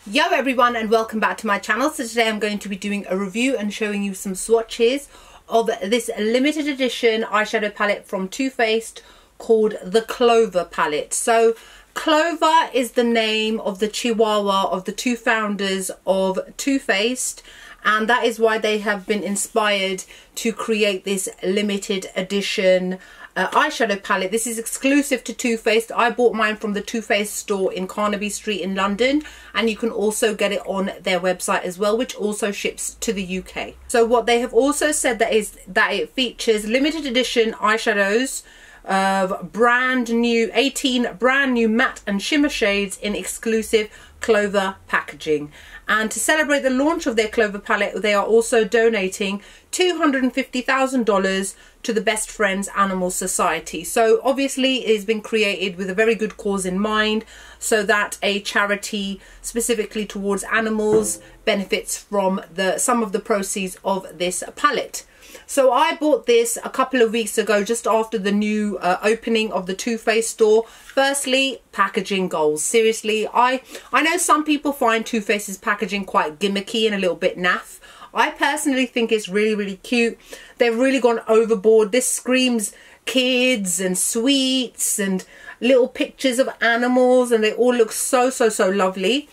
Yo everyone, and welcome back to my channel. So today I'm going to be doing a review and showing you some swatches of this limited edition eyeshadow palette from Too Faced called the Clover palette. So Clover is the name of the Chihuahua of the two founders of Too Faced, and that is why they have been inspired to create this limited edition eyeshadow palette. This is exclusive to Too Faced. I bought mine from the Too Faced store in Carnaby Street in London, and you can also get it on their website as well, which also ships to the UK. So what they have also said that is that it features limited edition eyeshadows of 18 brand new matte and shimmer shades in exclusive Clover packaging. And to celebrate the launch of their Clover palette, they are also donating $250,000 to the Best Friends Animal Society. So obviously it has been created with a very good cause in mind, so that a charity specifically towards animals benefits from some of the proceeds of this palette. So I bought this a couple of weeks ago, just after the new opening of the Too Faced store. Firstly, packaging goals. Seriously, I know some people find Too Faced's packaging quite gimmicky and a little bit naff. I personally think it's really cute. They've really gone overboard. This screams kids and sweets and little pictures of animals, and they all look so lovely.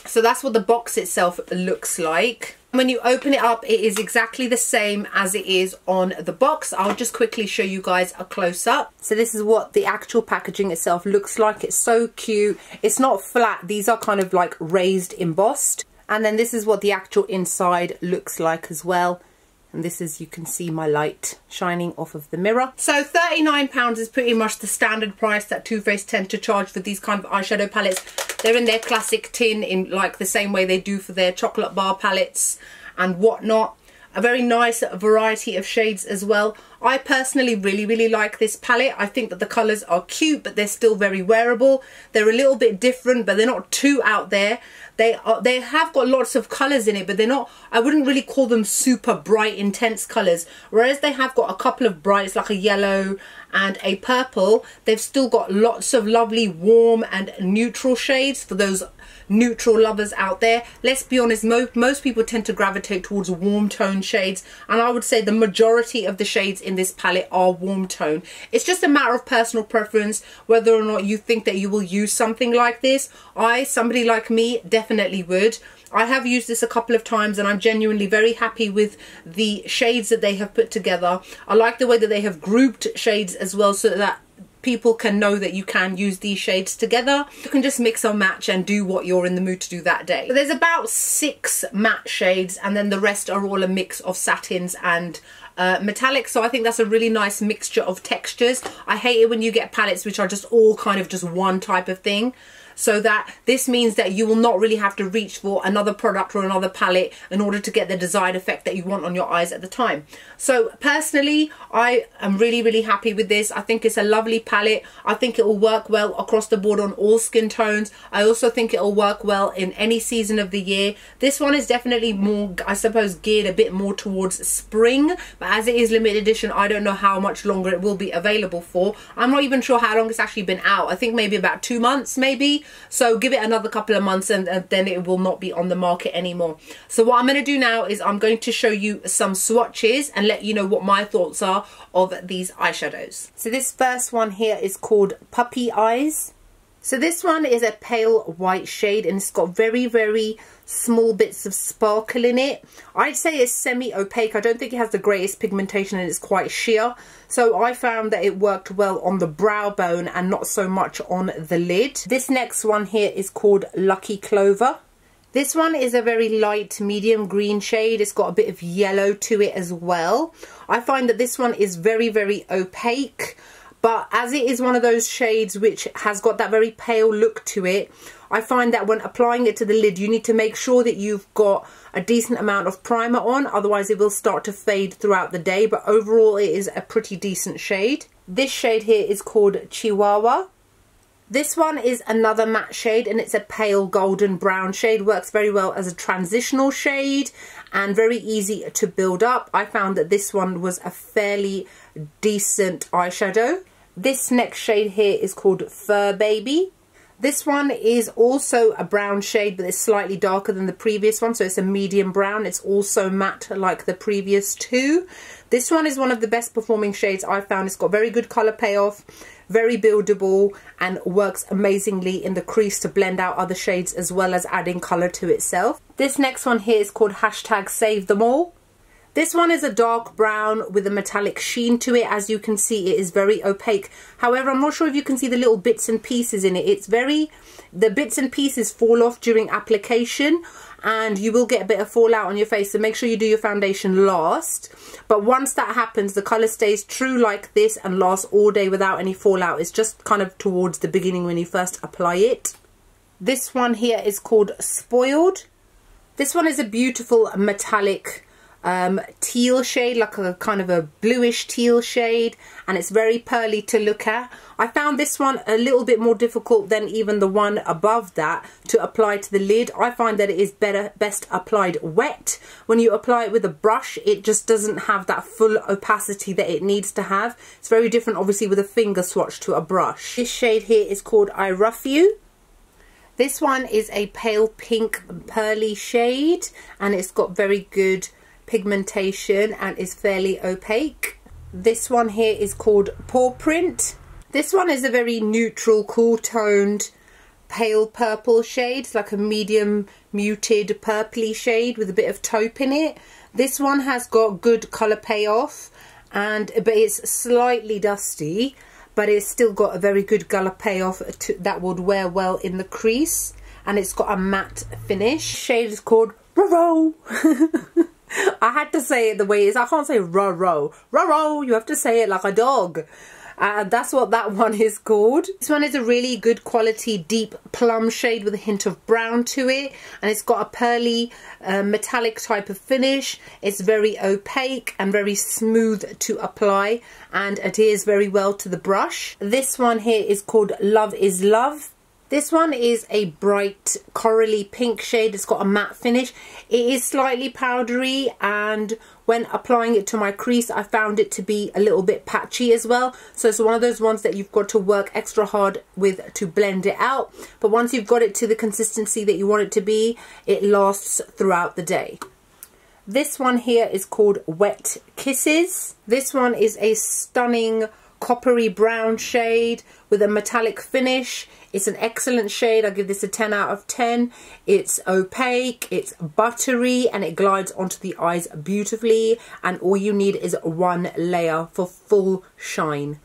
So that's what the box itself looks like. When you open it up, it is exactly the same as it is on the box. I'll just quickly show you guys a close-up. So this is what the actual packaging itself looks like. It's so cute. It's not flat. These are kind of like raised, embossed. And then this is what the actual inside looks like as well. And this is, you can see my light shining off of the mirror. So £39 is pretty much the standard price that Too Faced tend to charge for these kind of eyeshadow palettes. They're in their classic tin, in like the same way they do for their chocolate bar palettes and whatnot. A very nice variety of shades as well. I personally really like this palette. I think that the colours are cute, but they're still very wearable. They're a little bit different, but they're not too out there. They have got lots of colours in it, but they're not, I wouldn't really call them super bright, intense colours. Whereas they have got a couple of brights, like a yellow and a purple. They've still got lots of lovely warm and neutral shades for those neutral lovers out there. Let's be honest, most people tend to gravitate towards warm tone shades, and I would say the majority of the shades in this palette are warm tone. It's just a matter of personal preference whether or not you think that you will use something like this. Somebody like me, definitely would. I have used this a couple of times, and I'm genuinely very happy with the shades that they have put together. I like the way that they have grouped shades as well, so that people can know that you can use these shades together. You can just mix or match and do what you're in the mood to do that day. So there's about 6 matte shades, and then the rest are all a mix of satins and metallic. So I think that's a really nice mixture of textures. I hate it when you get palettes which are just all kind of just one type of thing. So that this means that you will not really have to reach for another product or another palette in order to get the desired effect that you want on your eyes at the time. So personally, I am really happy with this. I think it's a lovely palette. I think it will work well across the board on all skin tones. I also think it will work well in any season of the year. This one is definitely more, I suppose, geared a bit more towards spring, but as it is limited edition, I don't know how much longer it will be available for. I'm not even sure how long it's actually been out. I think maybe about 2 months maybe. So give it another couple of months, and then it will not be on the market anymore. So what I'm going to do now is I'm going to show you some swatches and let you know what my thoughts are of these eyeshadows. So this first one here is called Puppy Eyes. So this one is a pale white shade, and it's got very small bits of sparkle in it. I'd say it's semi-opaque. I don't think it has the greatest pigmentation, and it's quite sheer. So I found that it worked well on the brow bone and not so much on the lid. This next one here is called Lucky Clover. This one is a very light medium green shade. It's got a bit of yellow to it as well. I find that this one is very opaque. But as it is one of those shades which has got that very pale look to it, I find that when applying it to the lid, you need to make sure that you've got a decent amount of primer on, otherwise it will start to fade throughout the day. But overall, it is a pretty decent shade. This shade here is called Chihuahua. This one is another matte shade, and it's a pale golden brown shade. Works very well as a transitional shade and very easy to build up. I found that this one was a fairly decent eyeshadow. This next shade here is called Fur Baby. This one is also a brown shade, but it's slightly darker than the previous one, so it's a medium brown. It's also matte like the previous two. This one is one of the best performing shades I've found. It's got very good colour payoff, very buildable, and works amazingly in the crease to blend out other shades as well as adding colour to itself. This next one here is called #SaveThem This one is a dark brown with a metallic sheen to it. As you can see, it is very opaque. However, I'm not sure if you can see the little bits and pieces in it. The bits and pieces fall off during application, and you will get a bit of fallout on your face, so make sure you do your foundation last. But once that happens, the colour stays true like this and lasts all day without any fallout. It's just kind of towards the beginning when you first apply it. This one here is called Spoiled. This one is a beautiful metallic teal shade, like a kind of a bluish teal shade, and it's very pearly to look at. I found this one a little bit more difficult than even the one above that to apply to the lid. I find that it is best applied wet. When you apply it with a brush, it just doesn't have that full opacity that it needs to have. It's very different obviously with a finger swatch to a brush. This shade here is called I Rough You. This one is a pale pink pearly shade, and it's got very good pigmentation and is fairly opaque. This one here is called Paw Print. This one is a very neutral, cool toned pale purple shade. It's like a medium muted purpley shade with a bit of taupe in it. This one has got good colour payoff, but it's slightly dusty, but it's still got a very good colour payoff that would wear well in the crease, and it's got a matte finish. Shade is called Referral. I had to say it the way it is. I can't say Roro. Roro, you have to say it like a dog. That's what that one is called. This one is a really good quality deep plum shade with a hint of brown to it, and it's got a pearly metallic type of finish. It's very opaque and very smooth to apply, and adheres very well to the brush. This one here is called Love is Love. This one is a bright corally pink shade. It's got a matte finish. It is slightly powdery, and when applying it to my crease, I found it to be a little bit patchy as well. So it's one of those ones that you've got to work extra hard with to blend it out. But once you've got it to the consistency that you want it to be, it lasts throughout the day. This one here is called Wet Kisses. This one is a stunning coppery brown shade with a metallic finish. It's an excellent shade. I give this a 10 out of 10. It's opaque, it's buttery, and it glides onto the eyes beautifully, and all you need is one layer for full shine.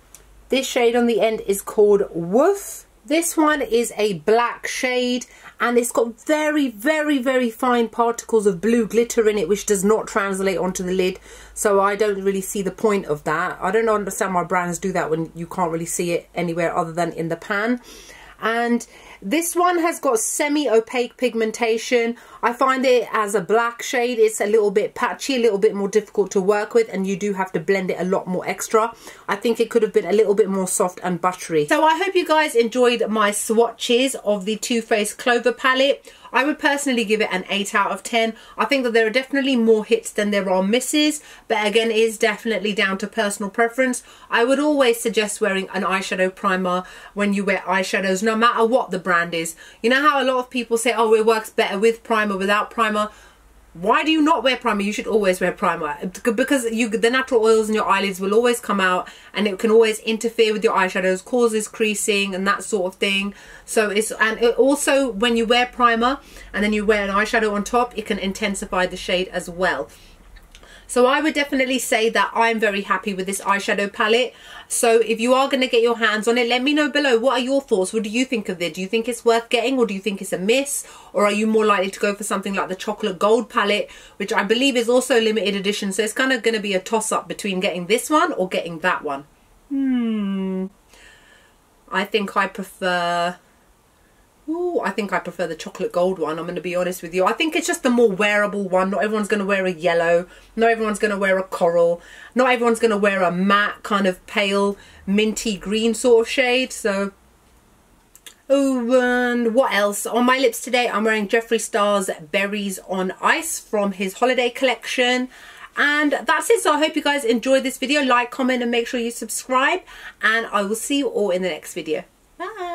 This shade on the end is called Woof. This one is a black shade, and it's got very, very, very fine particles of blue glitter in it, which does not translate onto the lid. So I don't really see the point of that. I don't understand why brands do that when you can't really see it anywhere other than in the pan. And this one has got semi-opaque pigmentation. I find it as a black shade, it's a little bit patchy, a little bit more difficult to work with, and you do have to blend it a lot more extra. I think it could have been a little bit more soft and buttery. So I hope you guys enjoyed my swatches of the Too Faced Clover palette. I would personally give it an 8 out of 10. I think that there are definitely more hits than there are misses, but again, it is definitely down to personal preference. I would always suggest wearing an eyeshadow primer when you wear eyeshadows, no matter what the brand is. You know how a lot of people say, oh, it works better with primer, without primer. Why do you not wear primer? You should always wear primer, because the natural oils in your eyelids will always come out, and it can always interfere with your eyeshadows, causes creasing and that sort of thing. So also when you wear primer and then you wear an eyeshadow on top, it can intensify the shade as well. So I would definitely say that I'm very happy with this eyeshadow palette. So if you are going to get your hands on it, let me know below. What are your thoughts? What do you think of it? Do you think it's worth getting, or do you think it's a miss? Or are you more likely to go for something like the chocolate gold palette, which I believe is also limited edition? So it's kind of going to be a toss-up between getting this one or getting that one. I think I prefer... Ooh, I think I prefer the chocolate gold one, I'm going to be honest with you. I think it's just the more wearable one. Not everyone's going to wear a yellow. Not everyone's going to wear a coral. Not everyone's going to wear a matte kind of pale minty green sort of shade. So, oh, and what else? On my lips today, I'm wearing Jeffree Star's Berries on Ice from his holiday collection. And that's it. So I hope you guys enjoyed this video. Like, comment, and make sure you subscribe. And I will see you all in the next video. Bye.